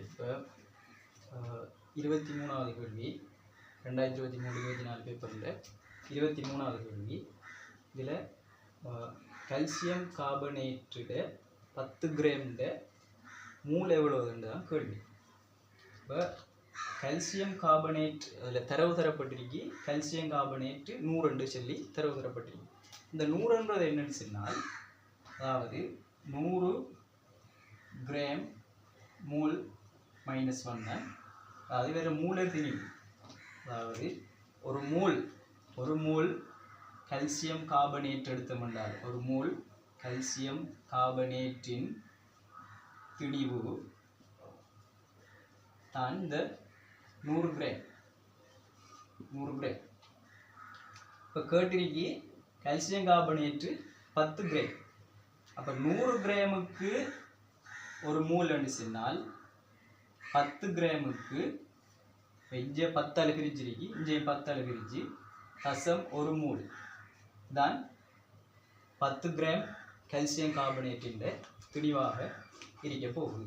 இப்போ 23வது கேள்வி 2023-24 பேப்பரில் 23வது கேள்வி. இதில் கால்சியம் கார்பனேட்டோட 10 கிராம்ட மூல் எவ்வளவுன்னு தான் கேள்வி. இப்போ கால்சியம் கார்பனேட் அதில் தரவு தரப்பட்டிருக்கு. கால்சியம் கார்பனேட்டு 100 சொல்லி தரவு தரப்பட்டிருக்கு. இந்த 100ன்றது என்னன்னு சொன்னால், அதாவது 100 கிராம் மூல் -1, அதாவது வேறு மூலை திணிவு. அதாவது ஒரு மூல் கால்சியம் கார்பனேட் எடுத்தோம்னால், ஒரு மூல் கால்சியம் கார்பனேட்டின் திணிவு தான் இந்த 100 கிராம். இப்போ கேட்டிருக்கி கால்சியம் கார்பனேட்டு 10 கிராம். அப்போ 100 கிராமுக்கு ஒரு மூல் என்று சொன்னால் 10 கிராமுக்கு இங்கே 10 பிரிச்சிருக்கு, இங்கே 10 பிரிச்சு தசம் ஒரு மூல் தான் 10 கிராம் கால்சியம் கார்பனேட்டின் திணிவாக இருக்க போகுது.